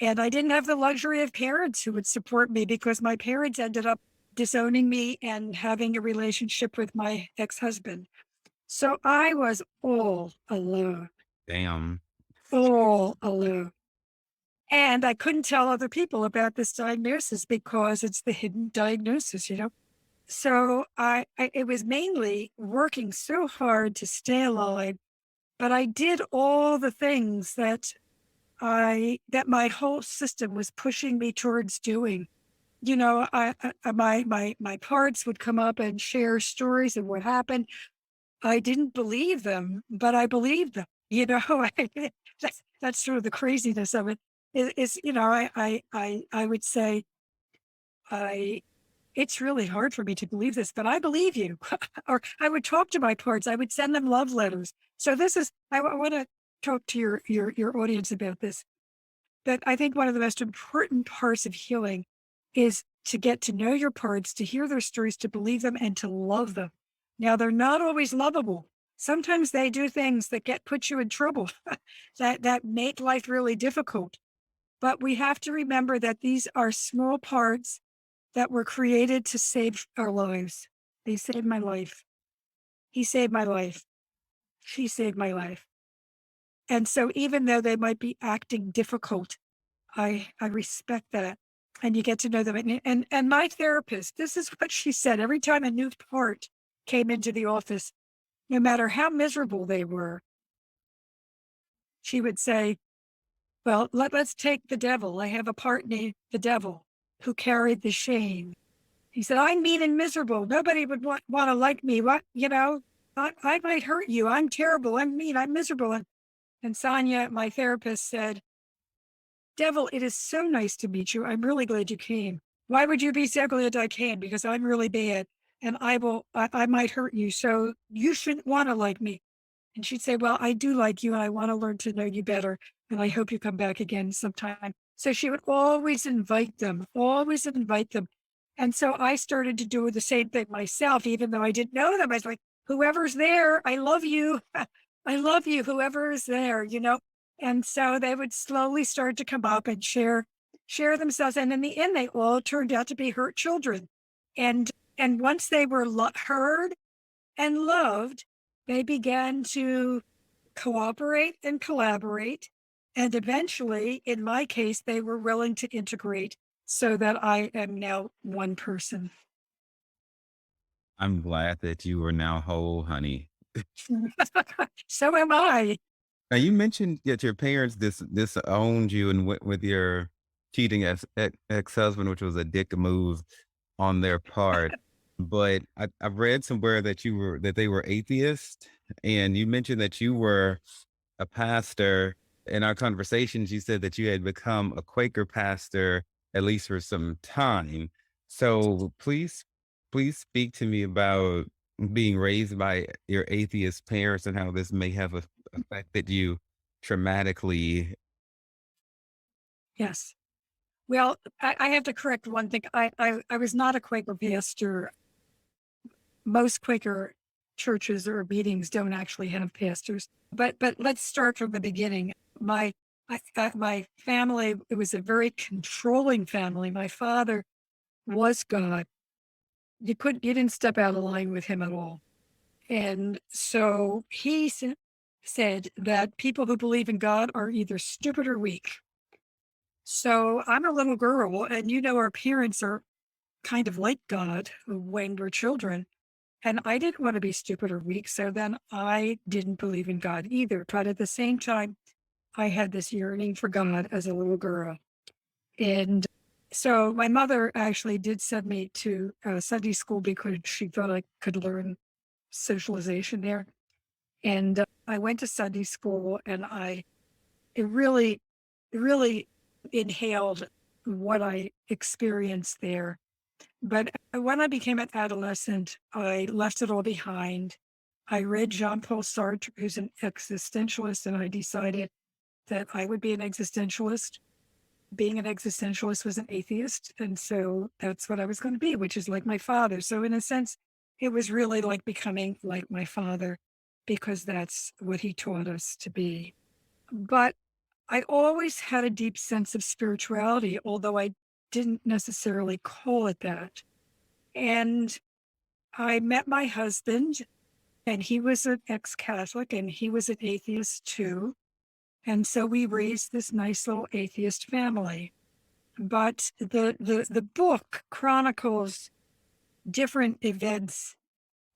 [SPEAKER 2] And I didn't have the luxury of parents who would support me, because my parents ended up disowning me and having a relationship with my ex husband. So I was
[SPEAKER 1] Damn.
[SPEAKER 2] all alone. And I couldn't tell other people about this diagnosis because it's the hidden diagnosis. So I it was mainly working so hard to stay alive, but I did all the things that my whole system was pushing me towards doing. My parts would come up and share stories of what happened. I didn't believe them, but I believed them. That's sort of the craziness of it. I would say I it's really hard for me to believe this, but I believe you. Or I would talk to my parts. I would send them love letters. So this is I want to talk to your audience about this. That I think one of the most important parts of healing is to get to know your parts, to hear their stories, to believe them, and to love them. Now, they're not always lovable. Sometimes they do things that put you in trouble, that make life really difficult. But we have to remember that these are small parts that were created to save our lives. They saved my life. He saved my life. She saved my life. And so even though they might be acting difficult, I respect that. And you get to know them. And my therapist, this is what she said every time a new part came into the office, no matter how miserable they were, she would say, well, let's take the devil. I have a part named the devil who carried the shame. He said, I'm mean and miserable. Nobody would want to like me. What, I might hurt you. I'm terrible. I'm mean. I'm miserable. And Sonia, my therapist, said, Devil, it is so nice to meet you. I'm really glad you came. Why would you be so glad I came? Because I'm really bad and I might hurt you. So you shouldn't want to like me. And she'd say, well, I do like you and I want to learn to know you better. And I hope you come back again sometime. So she would always invite them, always invite them. And so I started to do the same thing myself, even though I didn't know them. I was like, whoever's there, I love you. I love you, whoever is there. And so they would slowly start to come up and share themselves. And in the end, they all turned out to be hurt children. And and once they were heard and loved, they began to cooperate and collaborate. And eventually, in my case, they were willing to integrate so that I am now one person.
[SPEAKER 1] I'm glad that you are now whole, honey.
[SPEAKER 2] So am I.
[SPEAKER 1] Now you mentioned that your parents disowned you and went with your cheating ex-husband, which was a dick move on their part. But I've read somewhere that they were atheist, and you mentioned that you were a pastor. In our conversations, you said that you had become a Quaker pastor at least for some time. So please speak to me about being raised by your atheist parents and how this may have affected you traumatically.
[SPEAKER 2] Yes. Well, I have to correct one thing. I was not a Quaker pastor. Most Quaker churches or meetings don't actually have pastors. But let's start from the beginning. My family, it was a very controlling family. My father was God. You didn't step out of line with him at all. And so he said that people who believe in God are either stupid or weak. So I'm a little girl, and our parents are kind of like God when we're children. And I didn't want to be stupid or weak. So then I didn't believe in God either. But at the same time, I had this yearning for God as a little girl. And so my mother actually did send me to Sunday school because she thought I could learn socialization there. And I went to Sunday school and it really inhaled what I experienced there. But when I became an adolescent, I left it all behind. I read Jean-Paul Sartre, who's an existentialist, and I decided that I would be an existentialist. Being an existentialist was an atheist, and so that's what I was going to be, which is like my father. So in a sense, it was really like becoming like my father because that's what he taught us to be. But I always had a deep sense of spirituality, although I didn't necessarily call it that. And I met my husband, and he was an ex-Catholic and he was an atheist too. And so we raised this nice little atheist family. But the book chronicles different events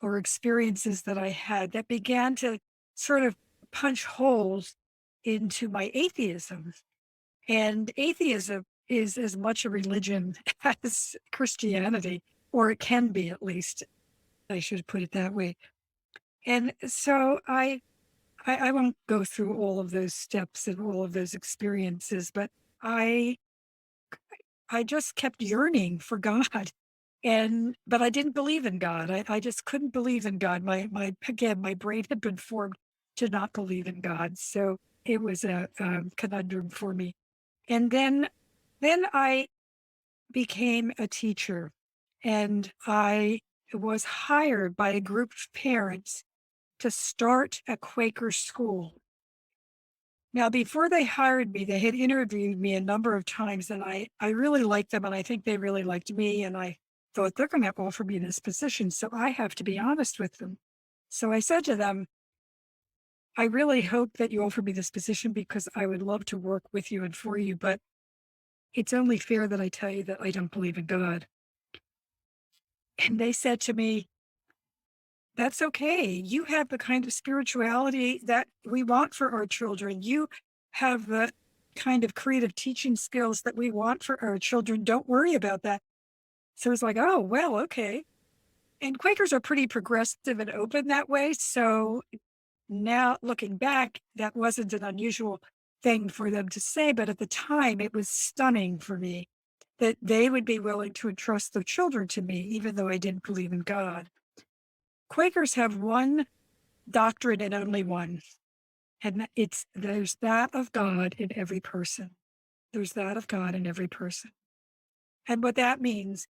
[SPEAKER 2] or experiences that I had that began to sort of punch holes into my atheism. And atheism is as much a religion as Christianity, or it can be at least. I should put it that way. And so I won't go through all of those steps and all of those experiences, but I I just kept yearning for God. But I didn't believe in God. I just couldn't believe in God. My brain had been formed to not believe in God. So it was a conundrum for me. And then I became a teacher, and I was hired by a group of parents to start a Quaker school. Now, before they hired me, they had interviewed me a number of times, and I really liked them, and I think they really liked me. And I thought they're going to offer me this position. So I have to be honest with them. So I said to them, I really hope that you offer me this position because I would love to work with you and for you, but it's only fair that I tell you that I don't believe in God. And they said to me, that's okay. You have the kind of spirituality that we want for our children. You have the kind of creative teaching skills that we want for our children. Don't worry about that. So it's like, oh, well, okay. And Quakers are pretty progressive and open that way. So now looking back, that wasn't an unusual thing for them to say. But at the time, it was stunning for me that they would be willing to entrust their children to me, even though I didn't believe in God. Quakers have one doctrine and only one, and it's there's that of God in every person. There's that of God in every person. And what that means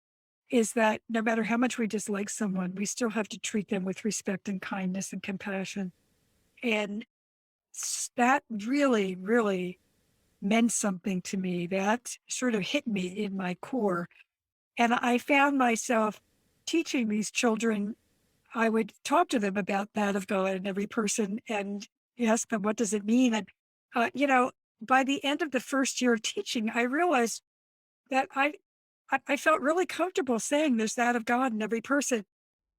[SPEAKER 2] is that no matter how much we dislike someone, we still have to treat them with respect and kindness and compassion. And that really, really meant something to me. That sort of hit me in my core. And I found myself teaching these children. I would talk to them about that of God in every person and ask them, what does it mean? And, by the end of the first year of teaching, I realized that I felt really comfortable saying there's that of God in every person,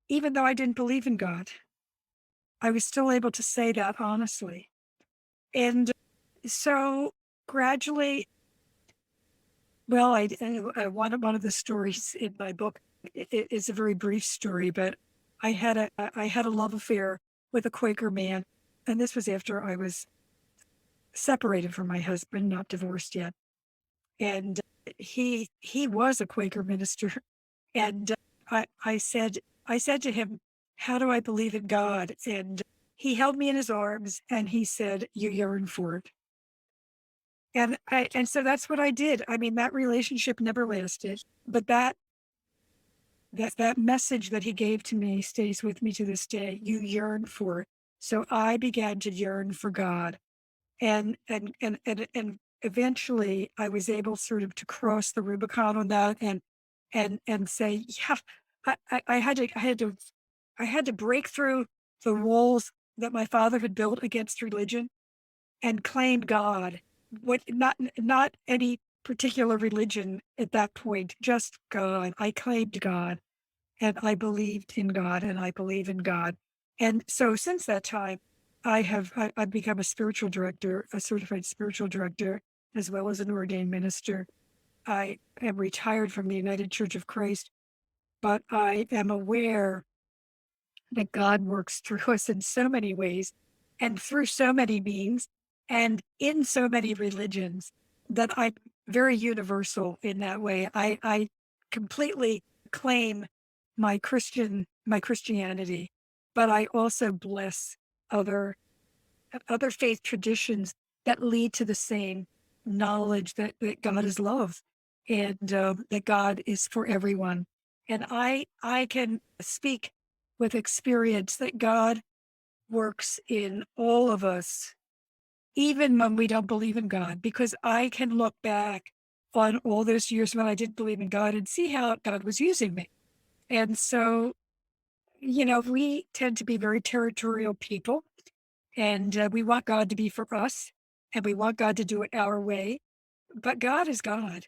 [SPEAKER 2] even though I didn't believe in God. I was still able to say that honestly. And so gradually, well, one of the stories in my book is a very brief story, but I had a love affair with a Quaker man, and this was after I was separated from my husband, not divorced yet. And he was a Quaker minister, and I said to him, "How do I believe in God?" And he held me in his arms and he said, "You yearn for it." And so that's what I did. I mean, that relationship never lasted, but that message that he gave to me stays with me to this day. You yearn for it. So I began to yearn for God. And eventually I was able sort of to cross the Rubicon on that and say, yeah, I had to break through the walls that my father had built against religion and claim God. What not any particular religion at that point, just God. I claimed God and I believed in God and I believe in God. And so since that time, I've become a spiritual director, a certified spiritual director, as well as an ordained minister. I am retired from the United Church of Christ, but I am aware that God works through us in so many ways and through so many means and in so many religions that I'm very universal in that way. I completely claim my Christianity, but I also bless other other faith traditions that lead to the same knowledge that God is love and that God is for everyone. And I can speak with experience that God works in all of us, even when we don't believe in God, because I can look back on all those years when I didn't believe in God and see how God was using me. And so, we tend to be very territorial people and we want God to be for us and we want God to do it our way. But God is God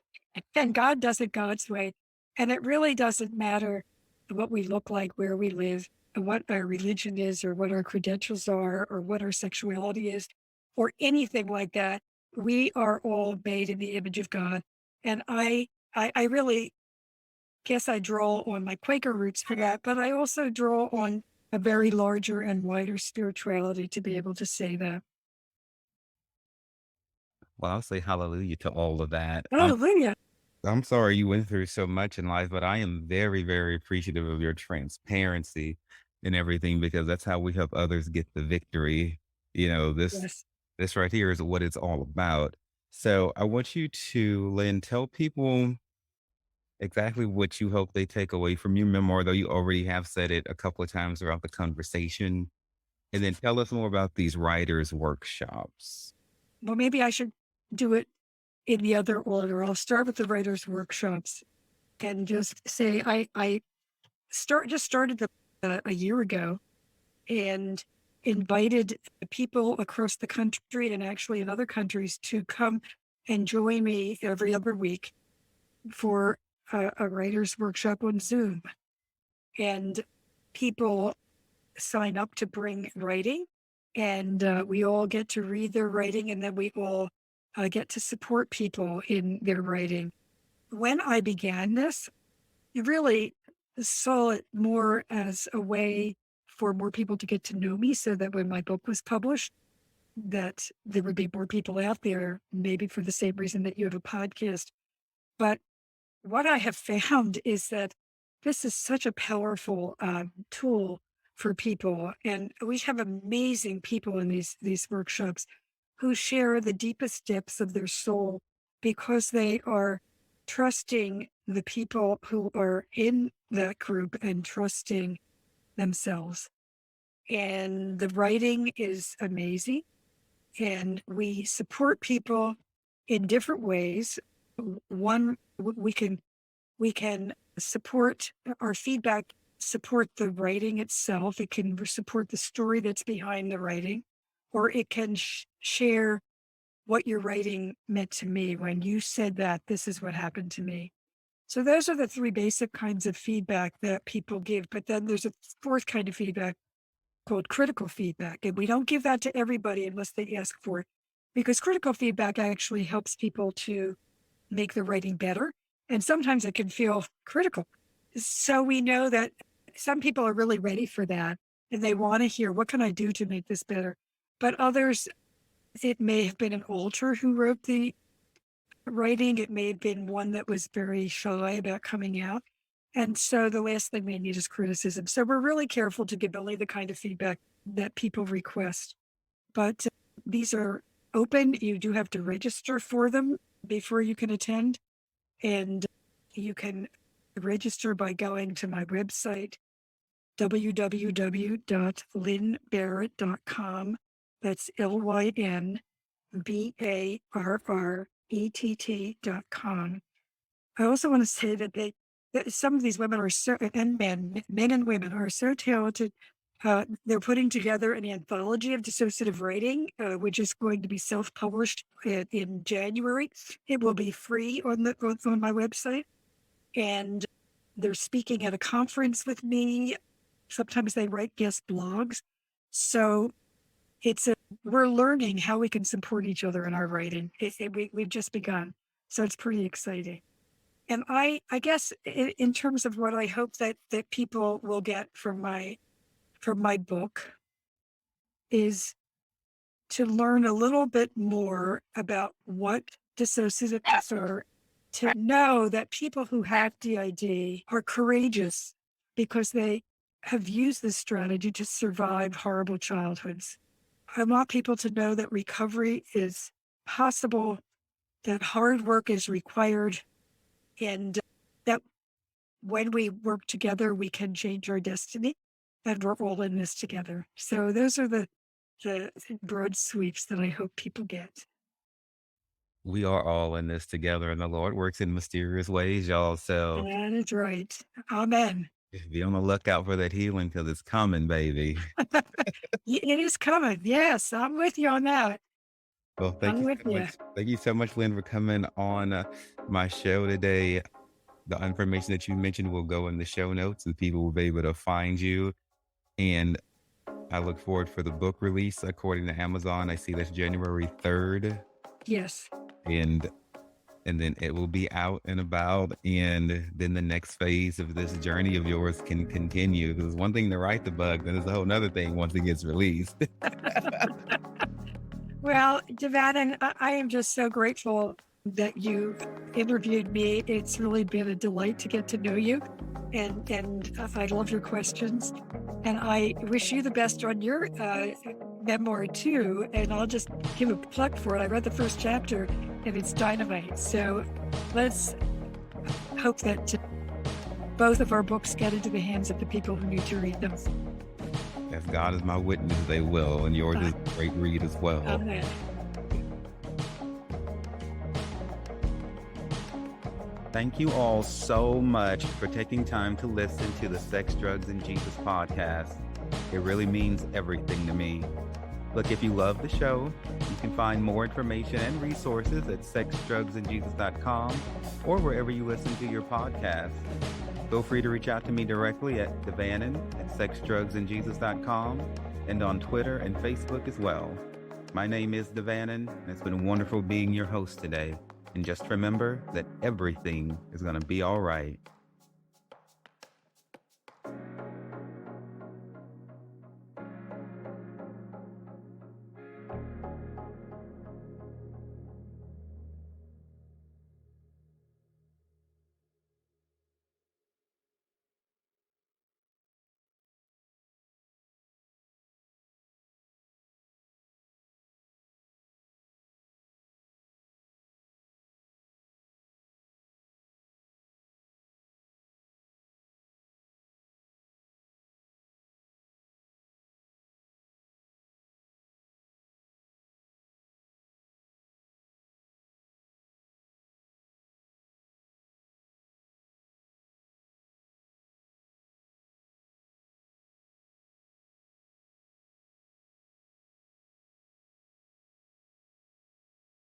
[SPEAKER 2] and God does it God's way. And it really doesn't matter what we look like, where we live, and what our religion is, or what our credentials are, or what our sexuality is, or anything like that. We are all made in the image of God. And I really guess I draw on my Quaker roots for that, but I also draw on a very larger and wider spirituality to be able to say that.
[SPEAKER 1] Well, I'll say hallelujah to all of that.
[SPEAKER 2] Hallelujah.
[SPEAKER 1] I'm sorry you went through so much in life, but I am very, very appreciative of your transparency and everything because that's how we help others get the victory. You know,
[SPEAKER 2] Yes.
[SPEAKER 1] this right here is what it's all about. So I want you to, Lynn, tell people exactly what you hope they take away from your memoir, though you already have said it a couple of times throughout the conversation. And then tell us more about these writers' workshops.
[SPEAKER 2] Well, maybe I should do it in the other order. I'll start with the writers' workshops and just say I started them a year ago and invited people across the country and actually in other countries to come and join me every other week for a writer's workshop on Zoom. And people sign up to bring writing, and we all get to read their writing, and then we all get to support people in their writing. When I began this, I really saw it more as a way for more people to get to know me so that when my book was published, that there would be more people out there, maybe for the same reason that you have a podcast. But what I have found is that this is such a powerful tool for people, and we have amazing people in these workshops who share the deepest depths of their soul because they are trusting the people who are in that group and trusting themselves. And the writing is amazing, and we support people in different ways. One, we can support our feedback, support the writing itself. It can support the story that's behind the writing, or it can share what your writing meant to me. When you said that, this is what happened to me. So those are the three basic kinds of feedback that people give. But then there's a fourth kind of feedback called critical feedback. And we don't give that to everybody unless they ask for it, because critical feedback actually helps people to make the writing better. And sometimes it can feel critical. So we know that some people are really ready for that and they want to hear, what can I do to make this better? But others, it may have been an author who wrote the writing. It may have been one that was very shy about coming out. And so the last thing they need is criticism. So we're really careful to give only the kind of feedback that people request. But these are open. You do have to register for them before you can attend. And you can register by going to my website, www.lynbarrett.com. That's LYNBARRETT.com. I also want to say that some of these women are and men and women are so talented. They're putting together an anthology of dissociative writing, which is going to be self-published in January. It will be free on my website, and they're speaking at a conference with me. Sometimes they write guest blogs. So we're learning how we can support each other in our writing. We've just begun, so it's pretty exciting. And I guess in terms of what I hope that people will get from my book is to learn a little bit more about what dissociative disorder, to know that people who have DID are courageous because they have used this strategy to survive horrible childhoods. I want people to know that recovery is possible, that hard work is required, and that when we work together, we can change our destiny, and we're all in this together. So those are the broad sweeps that I hope people get.
[SPEAKER 1] We are all in this together, and the Lord works in mysterious ways, y'all. So
[SPEAKER 2] That is right. Amen.
[SPEAKER 1] be on the lookout for that healing because it's coming, baby.
[SPEAKER 2] It is coming. Yes, I'm with you on that.
[SPEAKER 1] Well, thank
[SPEAKER 2] I'm
[SPEAKER 1] you
[SPEAKER 2] with
[SPEAKER 1] so
[SPEAKER 2] you.
[SPEAKER 1] much. Thank you so much, Lynn, for coming on my show today. The information that you mentioned will go in the show notes and people will be able to find you. And I look forward for the book release according to Amazon. I see that's January 3rd.
[SPEAKER 2] Yes.
[SPEAKER 1] And then it will be out and about. And then the next phase of this journey of yours can continue. Because one thing to write the book, then there's a whole nother thing once it gets released.
[SPEAKER 2] Well, Devan, I am just so grateful that you interviewed me. It's really been a delight to get to know you, and I love your questions. And I wish you the best on your memoir too. And I'll just give a plug for it. I read the first chapter, and it's dynamite. So let's hope that both of our books get into the hands of the people who need to read them.
[SPEAKER 1] As God is my witness, they will, and yours
[SPEAKER 2] Uh,
[SPEAKER 1] is a great read as well.
[SPEAKER 2] Amen.
[SPEAKER 1] Thank you all so much for taking time to listen to the Sex, Drugs, and Jesus podcast. It really means everything to me. Look, if you love the show, you can find more information and resources at sexdrugsandjesus.com or wherever you listen to your podcast. Feel free to reach out to me directly at Devannon at sexdrugsandjesus.com and on Twitter and Facebook as well. My name is Devannon, and it's been wonderful being your host today. And just remember that everything is going to be all right.